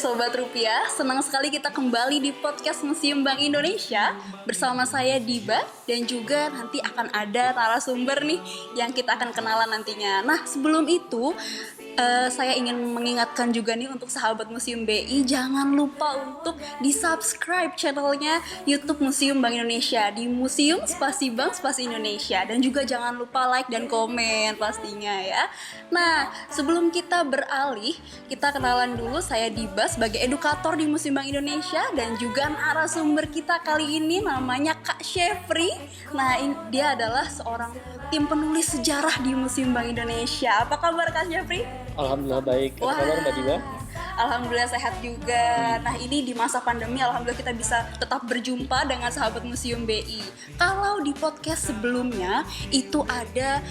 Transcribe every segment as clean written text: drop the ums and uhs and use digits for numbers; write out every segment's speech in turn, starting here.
Sobat Rupiah, senang sekali kita kembali di podcast Museum Bank Indonesia bersama saya Diba dan juga nanti akan ada narasumber nih yang kita akan kenalan nantinya. Nah, sebelum itu saya ingin mengingatkan juga nih untuk sahabat Museum BI, jangan lupa untuk di-subscribe channelnya YouTube Museum Bank Indonesia di Museum Spasi Bank Spasi Indonesia, dan juga jangan lupa like dan komen pastinya ya. Nah, sebelum kita beralih, kita kenalan dulu. Saya Diba sebagai edukator di Museum Bank Indonesia dan juga narasumber kita kali ini namanya Kak Syefri. Nah, dia adalah seorang tim penulis sejarah di Museum Bank Indonesia. Apa kabar Kak Syefri? Alhamdulillah baik. Apa kabar Mbak Diba? Alhamdulillah sehat juga. Nah, ini di masa pandemi alhamdulillah kita bisa tetap berjumpa dengan sahabat Museum BI. Kalau di podcast sebelumnya itu ada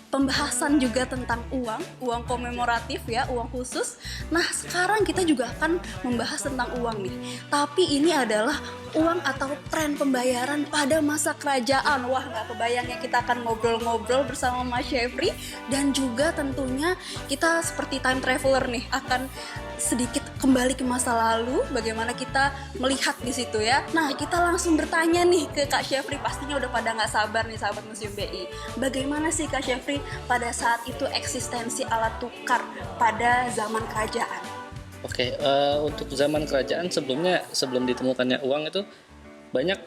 pembahasan juga tentang uang komemoratif ya, uang khusus. Nah, sekarang kita juga akan membahas tentang uang nih. Tapi ini adalah uang atau tren pembayaran pada masa kerajaan. Wah, gak kebayang ya, kita akan ngobrol-ngobrol bersama Mas Syefri. Dan juga tentunya kita seperti time traveler nih, akan sedikit kembali ke masa lalu, bagaimana kita melihat di situ ya. Nah, kita langsung bertanya nih ke Kak Syefri, pastinya udah pada gak sabar nih sahabat Museum BI. Bagaimana sih Kak Syefri pada saat itu eksistensi alat tukar pada zaman kerajaan? Oke, untuk zaman kerajaan sebelum ditemukannya uang itu banyak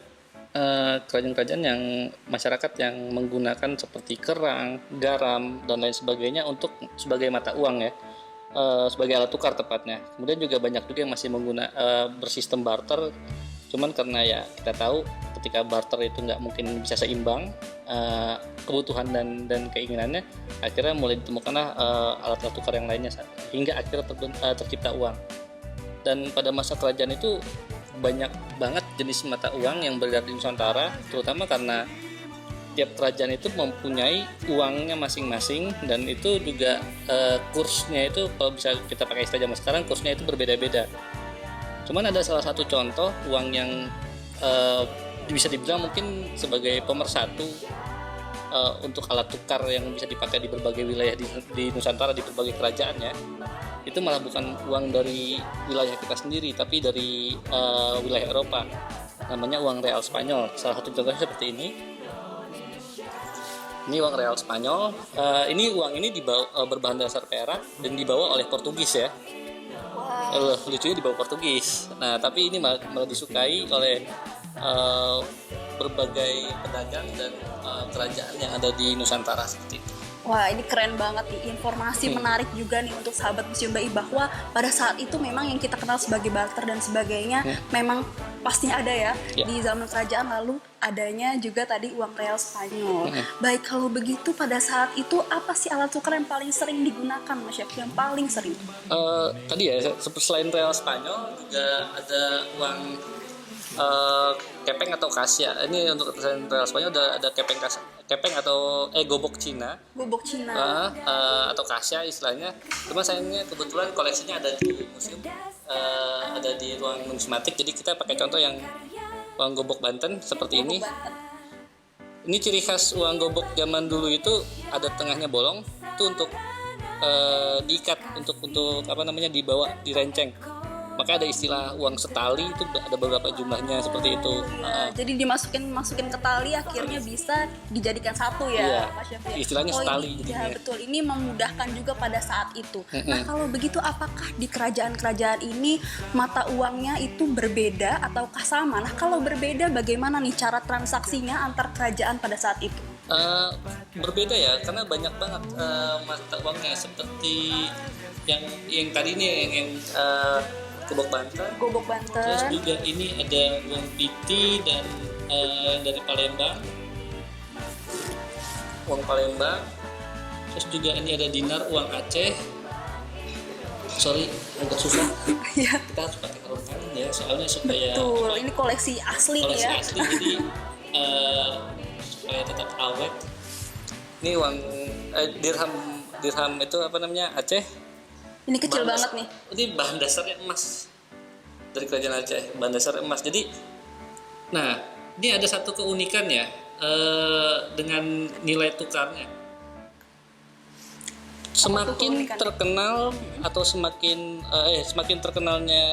kerajaan-kerajaan yang masyarakat yang menggunakan seperti kerang, garam dan lain sebagainya untuk sebagai mata uang ya, sebagai alat tukar tepatnya. Kemudian juga banyak juga yang masih bersistem barter. Cuman karena ya kita tahu ketika barter itu nggak mungkin bisa seimbang kebutuhan dan keinginannya, akhirnya mulai ditemukanlah alat-alat tukar yang lainnya hingga akhirnya tercipta uang. Dan pada masa kerajaan itu banyak banget jenis mata uang yang beredar di Nusantara, terutama karena tiap kerajaan itu mempunyai uangnya masing-masing, dan itu juga kursnya itu kalau bisa kita pakai istilah zaman sekarang, kursnya itu berbeda-beda. Cuman ada salah satu contoh uang yang bisa dibilang mungkin sebagai pemersatu untuk alat tukar yang bisa dipakai di berbagai wilayah di Nusantara, di berbagai kerajaan ya. Itu malah bukan uang dari wilayah kita sendiri, tapi dari wilayah Eropa. Namanya uang real Spanyol. Salah satu contohnya seperti ini. Ini uang real Spanyol. Ini uang ini berbahan dasar perak dan dibawa oleh Portugis ya. Lucunya dibawa Portugis. Nah, tapi ini malah disukai oleh berbagai pedagang dan kerajaan yang ada di Nusantara seperti itu. Wah, ini keren banget nih, informasi menarik juga nih untuk sahabat Museum BI, bahwa pada saat itu memang yang kita kenal sebagai barter dan sebagainya memang pastinya ada ya di zaman kerajaan, lalu adanya juga tadi uang real Spanyol. Baik, kalau begitu pada saat itu apa sih alat tukar yang paling sering digunakan Mas Syefri, yang paling sering? Tadi ya, selain real Spanyol juga ada uang kepeng atau kasya. Ini untuk real Spanyol ada kepeng atau gobok Cina. Gobok Cina. Atau kasya istilahnya. Cuma sayangnya kebetulan koleksinya ada di museum, ada di ruang numismatik. Jadi kita pakai contoh yang uang gobok Banten seperti ini. Ini ciri khas uang gobok zaman dulu itu ada tengahnya bolong. Itu untuk diikat, untuk dibawa direnceng. Maka ada istilah uang setali, itu ada beberapa jumlahnya seperti itu. Jadi dimasukin ke tali, akhirnya bisa dijadikan satu ya, Pak Syefri. Istilahnya setali. Ya betul, ini memudahkan juga pada saat itu. Nah, kalau begitu apakah di kerajaan-kerajaan ini mata uangnya itu berbeda ataukah sama? Nah, kalau berbeda bagaimana nih cara transaksinya antar kerajaan pada saat itu? Berbeda ya, karena banyak banget mata uangnya, seperti yang tadi ini yang Gobok Banten. Terus juga ini ada uang piti dan dari Palembang. Uang Palembang. Terus juga ini ada dinar uang Aceh. Sorry, agak susah. Ya. Kita harus pakai sarung tangan ya, soalnya supaya betul, ini koleksi asli ya. Koleksi asli, jadi supaya tetap awet. Ini uang dirham itu Aceh. Ini kecil banget nih. Ini bahan dasarnya emas dari kerajaan Aceh, bahan dasar emas. Jadi, nah ini ada satu keunikan ya dengan nilai tukarnya. Semakin keunikan? terkenal atau semakin terkenalnya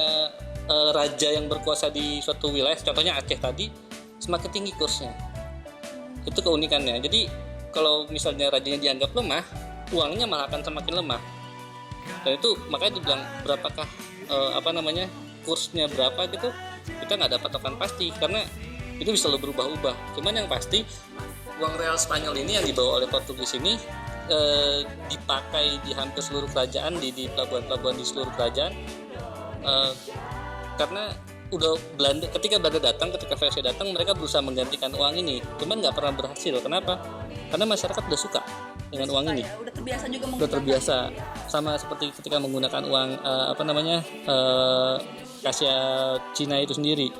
raja yang berkuasa di suatu wilayah, contohnya Aceh tadi, semakin tinggi kursnya. Itu keunikannya. Jadi kalau misalnya rajanya dianggap lemah, uangnya malah akan semakin lemah. Dan itu makanya dibilang berapakah kursnya berapa gitu, kita nggak dapat patokan pasti karena itu bisa selalu berubah-ubah. Cuman yang pasti uang real Spanyol ini yang dibawa oleh Portugis ini dipakai di hampir seluruh kerajaan, di pelabuhan-pelabuhan di seluruh kerajaan, karena ketika Belanda datang, ketika VOC datang, mereka berusaha menggantikan uang ini, cuman nggak pernah berhasil. Kenapa? Karena masyarakat udah suka dengan uang ini, udah terbiasa juga udah terbiasa. Sama seperti ketika menggunakan uang kasia Cina itu sendiri.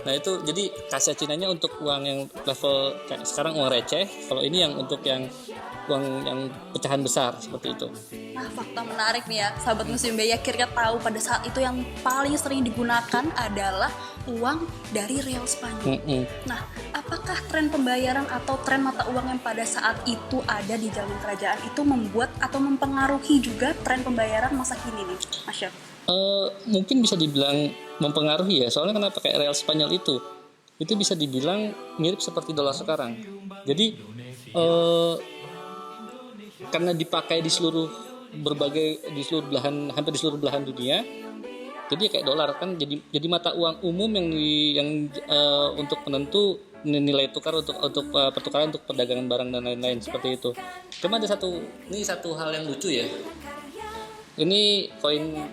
Nah itu jadi kasia Cinanya untuk uang yang level kayak sekarang uang receh, kalau ini yang untuk yang uang yang pecahan besar seperti itu. Nah, fakta menarik nih ya, sahabat Museum BI akhirnya tahu pada saat itu yang paling sering digunakan adalah uang dari real Spanyol. Nah, apakah tren pembayaran atau tren mata uang yang pada saat itu ada di zaman kerajaan itu membuat atau mempengaruhi juga tren pembayaran masa kini nih, Mas Syaf? Mungkin bisa dibilang mempengaruhi ya, soalnya kenapa kayak real Spanyol itu bisa dibilang mirip seperti dolar sekarang. Jadi karena dipakai di seluruh hampir di seluruh belahan dunia, jadi kayak dolar kan jadi mata uang umum yang untuk penentu nilai tukar untuk pertukaran untuk perdagangan barang dan lain-lain seperti itu. Cuma ada satu hal yang lucu ya. Ini koin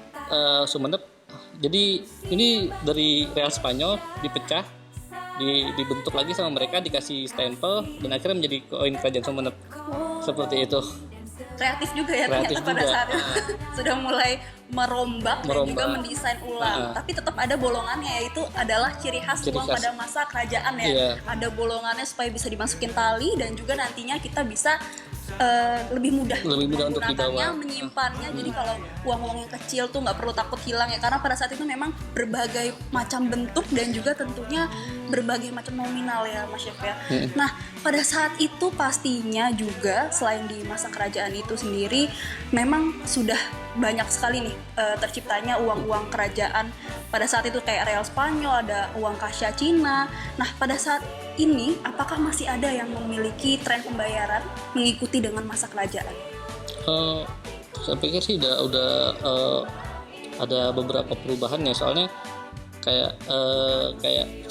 Sumenep. Jadi ini dari real Spanyol dipecah, dibentuk lagi sama mereka, dikasih stempel dan akhirnya menjadi koin kerajaan Sumenep. Seperti itu. Kreatif juga ya ternyata pada saat itu sudah mulai merombak dan juga mendesain ulang. Tapi tetap ada bolongannya, yaitu adalah ciri khas uang pada masa kerajaan ya. Iya. Ada bolongannya supaya bisa dimasukin tali dan juga nantinya kita bisa lebih mudah untuk dibawa, menyimpannya. Jadi kalau uang-uang yang kecil tuh nggak perlu takut hilang ya, karena pada saat itu memang berbagai macam bentuk dan juga tentunya berbagai macam nominal ya Mas Syaf ya. Nah pada saat itu pastinya juga selain di masa kerajaan itu sendiri memang sudah banyak sekali nih terciptanya uang-uang kerajaan pada saat itu, kayak real Spanyol, ada uang kasia Cina. Nah pada saat ini apakah masih ada yang memiliki tren pembayaran mengikuti dengan masa kerajaan? Saya pikir sih udah ada beberapa perubahan ya, soalnya kayak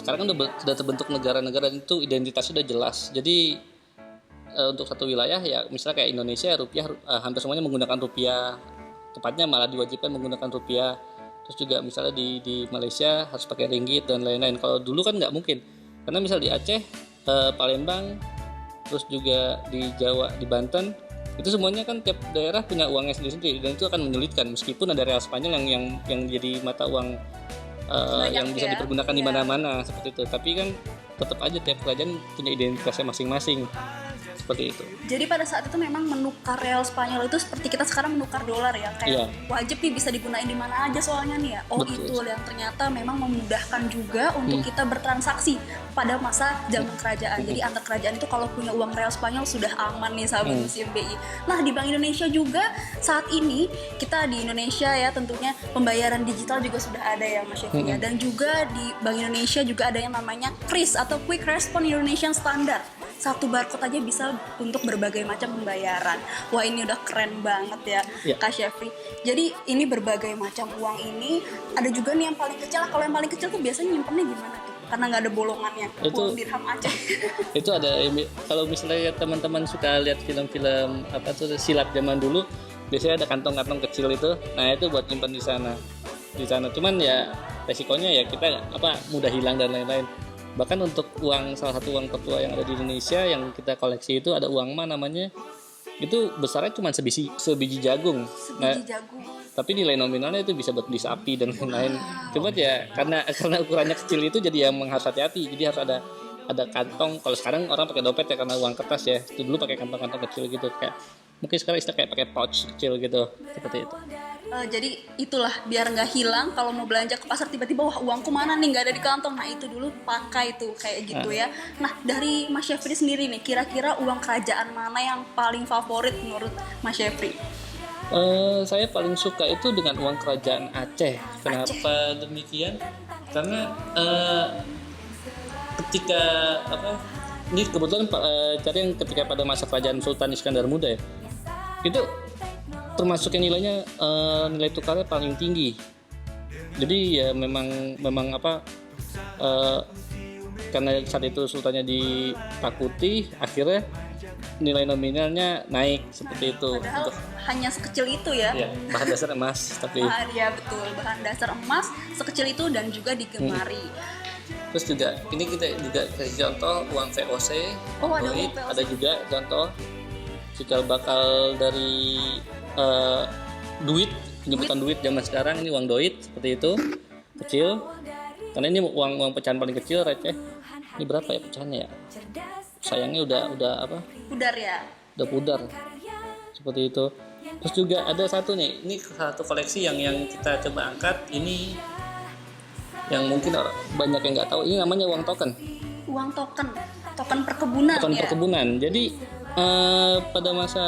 sekarang kan udah terbentuk negara-negara dan itu identitasnya udah jelas. Jadi untuk satu wilayah ya misalnya kayak Indonesia, rupiah hampir semuanya menggunakan rupiah, tepatnya malah diwajibkan menggunakan rupiah. Terus juga misalnya di Malaysia harus pakai ringgit dan lain-lain. Kalau dulu kan nggak mungkin, karena misal di Aceh, Palembang, terus juga di Jawa, di Banten, itu semuanya kan tiap daerah punya uangnya sendiri-sendiri dan itu akan menyulitkan meskipun ada real Spanyol yang jadi mata uang yang bisa dipergunakan di mana-mana seperti itu. Tapi kan tetap aja tiap kerajaan punya identitasnya masing-masing. Seperti itu. Jadi pada saat itu memang menukar real Spanyol itu seperti kita sekarang menukar dolar ya, kayak wajib nih bisa digunain di mana aja soalnya nih ya. Betul. Itu yang ternyata memang memudahkan juga untuk kita bertransaksi pada masa zaman kerajaan. Jadi antar kerajaan itu kalau punya uang real Spanyol sudah aman nih sahabat Museum BI. Nah di Bank Indonesia juga saat ini kita di Indonesia ya tentunya pembayaran digital juga sudah ada ya Mas Syaf ya. Dan juga di Bank Indonesia juga ada yang namanya QRIS atau Quick Response Indonesian Standard. Satu barcode aja bisa untuk berbagai macam pembayaran. Wah ini udah keren banget ya Kak Syafri. Jadi ini berbagai macam uang ini ada juga nih yang paling kecil. Kalau yang paling kecil tuh biasanya nyimpennya gimana tuh? Karena nggak ada bolongannya. Uang dirham aja. Itu ada kalau misalnya teman-teman suka lihat film-film silat zaman dulu, biasanya ada kantong-kantong kecil itu. Nah itu buat nyimpan di sana. Cuman ya resikonya ya kita mudah hilang dan lain-lain. Bahkan untuk salah satu uang tertua yang ada di Indonesia yang kita koleksi itu ada uang namanya, itu besarnya cuma sebiji jagung. Jagung. Tapi nilai nominalnya itu bisa buat beli sapi dan lain-lain. Cuma ya karena ukurannya kecil itu jadi yang harus hati-hati. Jadi harus ada kantong. Kalau sekarang orang pakai dompet ya karena uang kertas ya. Itu dulu pakai kantong-kantong kecil gitu, kayak mungkin sekarang istilah kayak pakai pouch kecil gitu, seperti itu. Jadi itulah biar nggak hilang kalau mau belanja ke pasar tiba-tiba wah uangku mana nih nggak ada di kantong. Nah itu dulu pakai tuh kayak gitu ya. Nah dari Mas Syafri sendiri nih, kira-kira uang kerajaan mana yang paling favorit menurut Mas Syafri? Saya paling suka itu dengan uang kerajaan Aceh. Kenapa demikian? Karena ketika ini kebetulan cari yang ketika pada masa kerajaan Sultan Iskandar Muda ya, itu termasuk yang nilainya nilai tukarnya paling tinggi. Jadi ya memang karena saat itu sultannya ditakuti, akhirnya nilai nominalnya naik seperti itu. Padahal hanya sekecil itu ya. Ya, bahan dasar emas tapi Ya betul, bahan dasar emas sekecil itu dan juga digemari. terus juga ini kita juga kasih contoh uang VOC, Oh, ada Doit, uang VOC. ada juga contoh cikal bakal dari duit, penyebutan duit zaman sekarang ini uang Doit seperti itu, kecil. Karena ini uang pecahan paling kecil, receh. Ini berapa ya pecahannya ya? Sayangnya udah Pudar ya. udah pudar seperti itu. Terus juga ada satu nih, ini satu koleksi yang kita coba angkat, ini yang mungkin banyak yang nggak tahu, ini namanya uang token Token perkebunan token ya. perkebunan. Jadi pada masa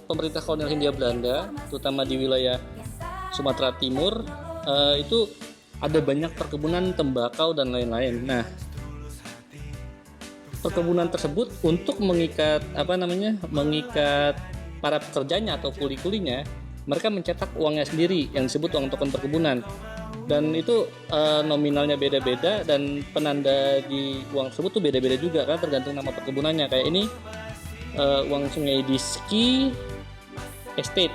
pemerintah kolonial Hindia Belanda, terutama di wilayah Sumatera Timur, itu ada banyak perkebunan tembakau dan lain-lain. Nah, perkebunan tersebut untuk mengikat para pekerjanya atau kuli-kulinya, mereka mencetak uangnya sendiri yang disebut uang token perkebunan. Dan itu nominalnya beda-beda dan penanda di uang tersebut tuh beda-beda juga kan, tergantung nama perkebunannya. Kayak ini uang Sungai Diski Estate,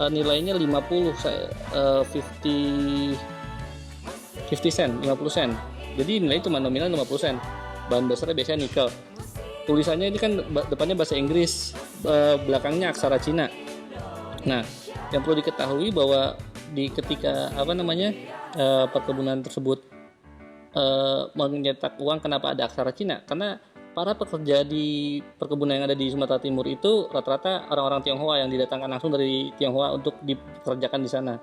nilainya 50 sen. Jadi nilai cuma nominal 50 sen. Bahan dasarnya biasanya nikel. Tulisannya ini kan depannya bahasa Inggris, belakangnya aksara Cina. Nah, yang perlu diketahui bahwa ketika perkebunan tersebut mencetak uang, kenapa ada aksara Cina? Karena para pekerja di perkebunan yang ada di Sumatera Timur itu rata-rata orang-orang Tionghoa yang didatangkan langsung dari Tionghoa untuk dikerjakan di sana.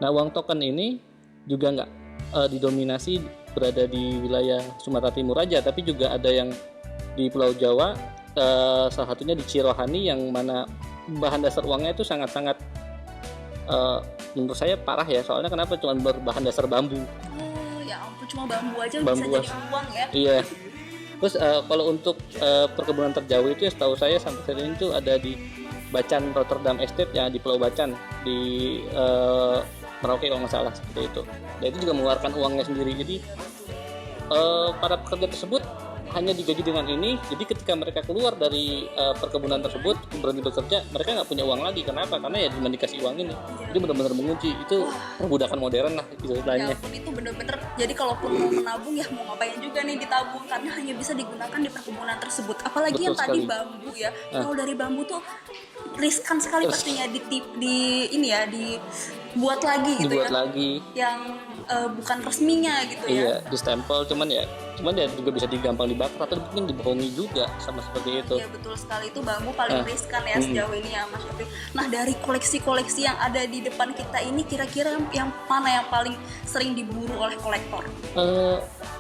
Nah, uang token ini juga nggak didominasi berada di wilayah Sumatera Timur aja, tapi juga ada yang di Pulau Jawa, salah satunya di Cirohani, yang mana bahan dasar uangnya itu sangat-sangat menurut saya parah ya. Soalnya kenapa? Cuma berbahan dasar bambu. Ya ampun, cuma bambu aja Bambu bisa jadi uang ya. Iya. Terus kalau untuk perkebunan terjauh itu ya, setahu saya sampai saat ini itu ada di Bacan Rotterdam Estate ya, di Pulau Bacan di Merauke kalau nggak salah, seperti itu. Dan itu juga mengeluarkan uangnya sendiri. Jadi para pekerja tersebut hanya digaji dengan ini. Jadi ketika mereka keluar dari perkebunan tersebut berhenti bekerja, mereka nggak punya uang lagi. Kenapa? Karena ya cuma dikasih uang ini. Jadi benar-benar mengunci. Itu perbudakan modern lah gitu Ya istilahnya. ampun, itu bener-bener. Jadi kalaupun mau menabung ya mau ngapain juga nih ditabung, karena hanya bisa digunakan di perkebunan tersebut. Apalagi Betul yang tadi sekali. bambu ya. Kalau dari bambu tuh riskan sekali pastinya dibuat lagi gitu Dibuat ya. lagi. Yang bukan resminya gitu ya. Iya, di stempel, cuman ya juga bisa digampang dibakar atau mungkin dibohongi juga, sama seperti itu. Ya betul sekali, itu bambu paling riskan ya sejauh ini ya Mas Yofi. Nah, dari koleksi-koleksi yang ada di depan kita ini, kira-kira yang mana yang paling sering diburu oleh kolektor?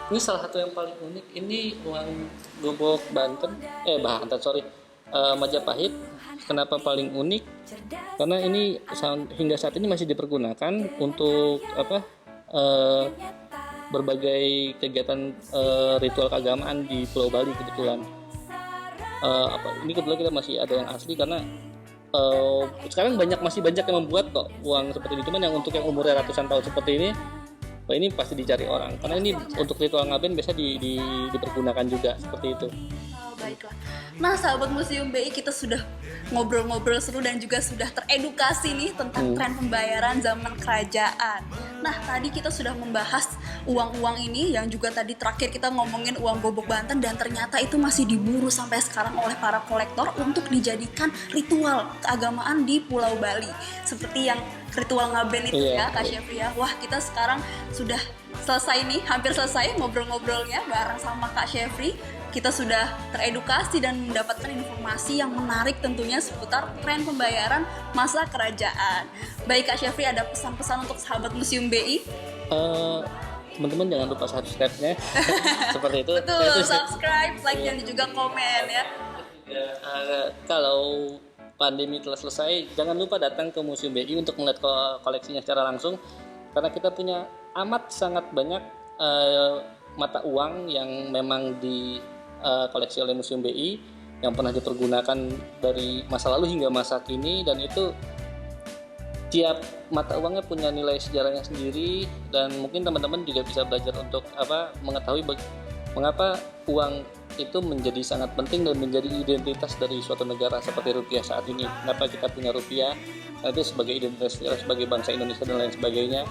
Ini salah satu yang paling unik. Ini uang gobok Majapahit. Kenapa paling unik? Karena ini hingga saat ini masih dipergunakan untuk berbagai kegiatan ritual keagamaan di Pulau Bali kebetulan. Ini kebetulan kita masih ada yang asli, karena sekarang masih banyak yang membuat kok uang seperti ini. Cuman yang untuk yang umurnya ratusan tahun seperti ini pasti dicari orang, karena ini untuk ritual ngaben biasa dipergunakan juga seperti itu. Baiklah. Nah, sahabat Museum BI, kita sudah ngobrol-ngobrol seru dan juga sudah teredukasi nih tentang tren pembayaran zaman kerajaan. Nah, tadi kita sudah membahas uang-uang ini, yang juga tadi terakhir kita ngomongin uang gobok Banten, dan ternyata itu masih diburu sampai sekarang oleh para kolektor untuk dijadikan ritual keagamaan di Pulau Bali. Seperti yang ritual ngaben itu ya, Kak Syafri ya. Wah, kita sekarang sudah selesai nih, hampir selesai ngobrol-ngobrolnya bareng sama Kak Syafri. Kita sudah teredukasi dan mendapatkan informasi yang menarik tentunya seputar tren pembayaran masa kerajaan. Baik Kak Syafri, ada pesan-pesan untuk sahabat Museum BI? Teman-teman jangan lupa subscribe-nya. Seperti itu. Betul, subscribe, like, dan juga komen ya. Kalau pandemi telah selesai, jangan lupa datang ke Museum BI untuk melihat koleksinya secara langsung, karena kita punya amat sangat banyak mata uang yang memang di koleksi oleh Museum BI yang pernah dipergunakan dari masa lalu hingga masa kini, dan itu tiap mata uangnya punya nilai sejarahnya sendiri, dan mungkin teman-teman juga bisa belajar untuk mengetahui mengapa uang itu menjadi sangat penting dan menjadi identitas dari suatu negara seperti rupiah saat ini. Kenapa kita punya rupiah? Nah, itu sebagai identitas sebagai bangsa Indonesia dan lain sebagainya.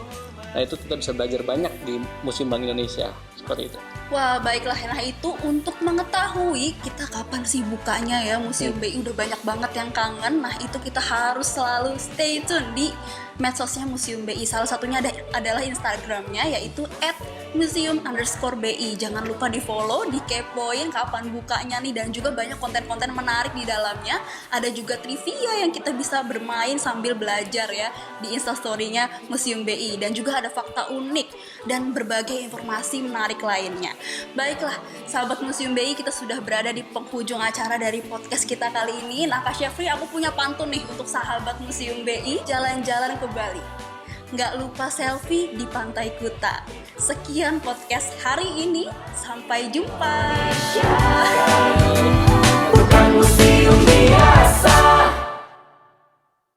Nah, itu kita bisa belajar banyak di Museum Bank Indonesia seperti itu. Wah, baiklah. Nah, itu untuk mengetahui kita kapan sih bukanya ya Museum BI, udah banyak banget yang kangen. Nah, itu kita harus selalu stay tune di medsosnya Museum BI. Salah satunya adalah Instagramnya, yaitu @museum_bi. Jangan lupa di follow, dikepoin kapan bukanya nih, dan juga banyak konten-konten menarik di dalamnya. Ada juga trivia yang kita bisa bermain sambil belajar ya di Instastory-nya Museum BI, dan juga ada fakta unik dan berbagai informasi menarik lainnya. Baiklah, sahabat Museum BI, kita sudah berada di penghujung acara dari podcast kita kali ini. Nah, Kak Syafri, aku punya pantun nih untuk sahabat Museum BI. Jalan-jalan ke Bali, nggak lupa selfie di Pantai Kuta. Sekian podcast hari ini, sampai jumpa. Bukan museum biasa.